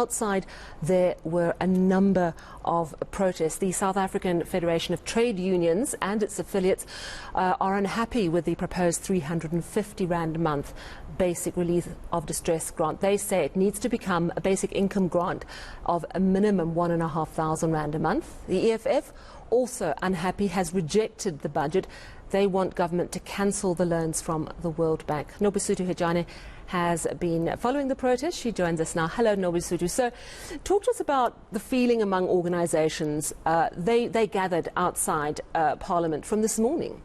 outside there were a number of protests. The South African Federation of Trade Unions and its affiliates are unhappy with the proposed 350 rand a month basic relief of distress grant. They say it needs to become a basic income grant of a minimum 1,500 rand a month. The EFF, also unhappy, has rejected the budget. They want government to cancel the loans from the World Bank. Nobesuthu Hejana has been following the protest. She joins us now. Hello, Nobesuthu. So, talk to us about the feeling among organisations. They gathered outside Parliament from this morning.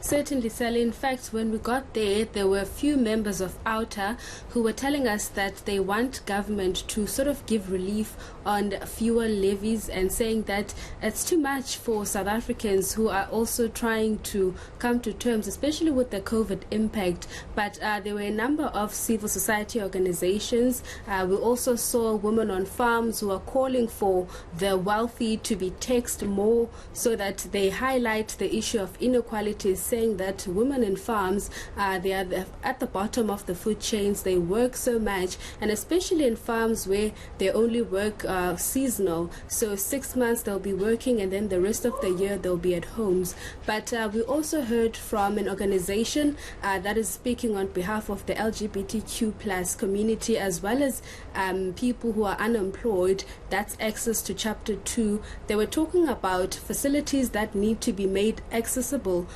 Certainly, Sally. In fact, when we got there, there were a few members of OUTA who were telling us that they want government to sort of give relief on fuel levies and saying that it's too much for South Africans who are also trying to come to terms, especially with the COVID impact. But there were a number of civil society organizations. We also saw women on farms who are calling for the wealthy to be taxed more so that they highlight the issue of inequalities, saying that women in farms, they are at the bottom of the food chains. They work so much, and especially in farms where they only work seasonal. So 6 months they'll be working, and then the rest of the year they'll be at homes. But we also heard from an organization that is speaking on behalf of the LGBTQ plus community, as well as people who are unemployed. That's access to Chapter 2. They were talking about facilities that need to be made accessible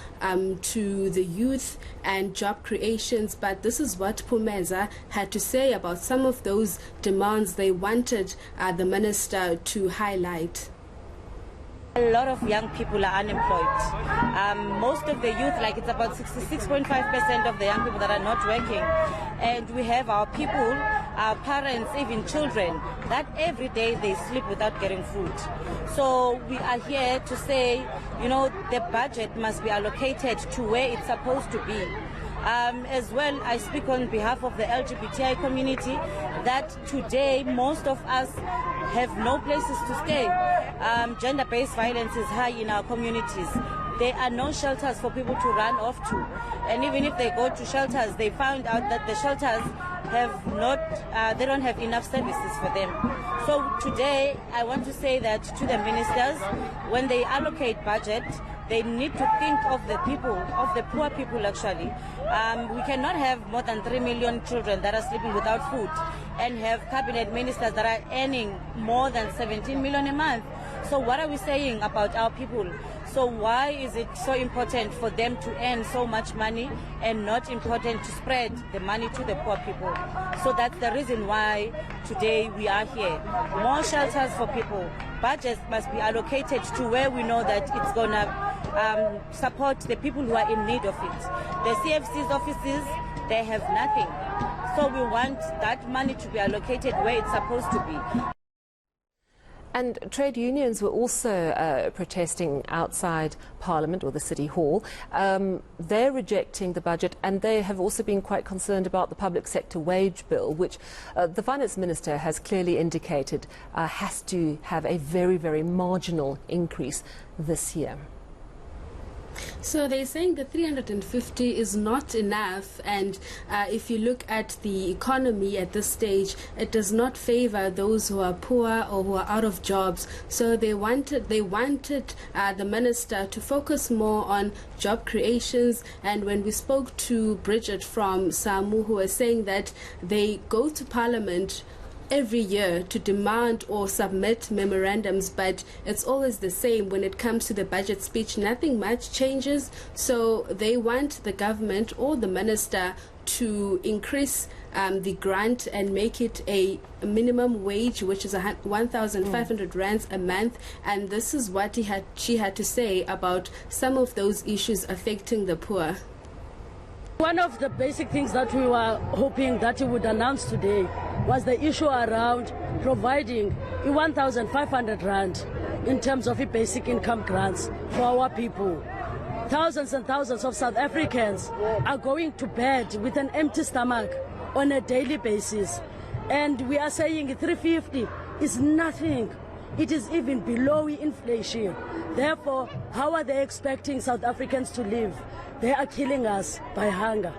to the youth and job creations. But this is what Phumeza had to say about some of those demands they wanted the minister to highlight. A lot of young people are unemployed. Most of the youth, like it's about 66.5% of the young people that are not working. And we have our people, our parents, even children, that every day they sleep without getting food. So we are here to say, you know, the budget must be allocated to where it's supposed to be. As well, I speak on behalf of the LGBTI community that today most of us have no places to stay. Gender-based violence is high in our communities. There are no shelters for people to run off to. And even if they go to shelters, they found out that the shelters have not, they don't have enough services for them. So today, I want to say that to the ministers, when they allocate budget, they need to think of the people, of the poor people actually. We cannot have more than 3 million children that are sleeping without food and have cabinet ministers that are earning more than 17 million a month. So what are we saying about our people? So why is it so important for them to earn so much money and not important to spread the money to the poor people? So that's the reason why today we are here. More shelters for people. Budgets must be allocated to where we know that it's going to support the people who are in need of it. The CFC's offices, they have nothing. So we want that money to be allocated where it's supposed to be. And trade unions were also protesting outside Parliament or the City Hall. They're rejecting the budget, and they have also been quite concerned about the public sector wage bill, which the Finance Minister has clearly indicated has to have a very, very marginal increase this year. So they're saying that 350 is not enough, and if you look at the economy at this stage, it does not favor those who are poor or who are out of jobs. So they wanted the minister to focus more on job creations. And when we spoke to Bridget from SAMU, who was saying that they go to Parliament every year to demand or submit memorandums, but it's always the same when it comes to the budget speech. Nothing much changes. So they want the government or the minister to increase the grant and make it a minimum wage, which is 1,500 rands a month. And this is what she had to say about some of those issues affecting the poor. One of the basic things that we were hoping that he would announce today was the issue around providing 1,500 rand in terms of basic income grants for our people. Thousands and thousands of South Africans are going to bed with an empty stomach on a daily basis. And we are saying 350 is nothing. It is even below inflation. Therefore, how are they expecting South Africans to live? They are killing us by hunger.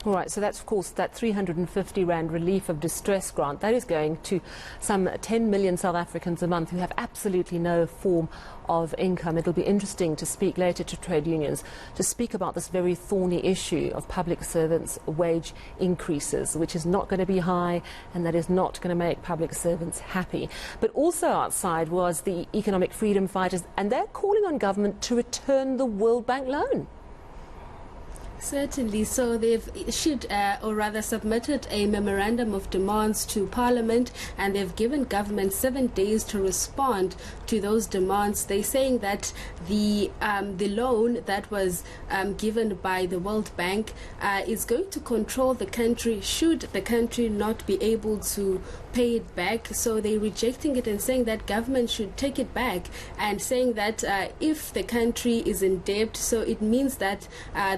All right, so that's, of course, that 350 Rand relief of distress grant. That is going to some 10 million South Africans a month who have absolutely no form of income. It'll be interesting to speak later to trade unions to speak about this very thorny issue of public servants' wage increases, which is not going to be high and that is not going to make public servants happy. But also outside was the economic freedom fighters, and they're calling on government to return the World Bank loan. Certainly. So they've issued, or rather submitted, a memorandum of demands to Parliament, and they've given government 7 days to respond to those demands. They're saying that the loan that was given by the World Bank is going to control the country should the country not be able to pay it back. So they're rejecting it and saying that government should take it back, and saying that if the country is in debt, so it means that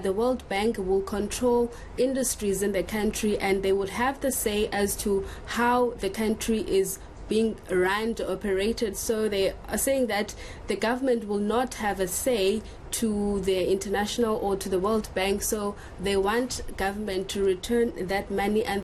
the World Bank will control industries in the country, and they would have the say as to how the country is being run or operated. So they are saying that the government will not have a say to the international or to the World Bank. So they want government to return that money, and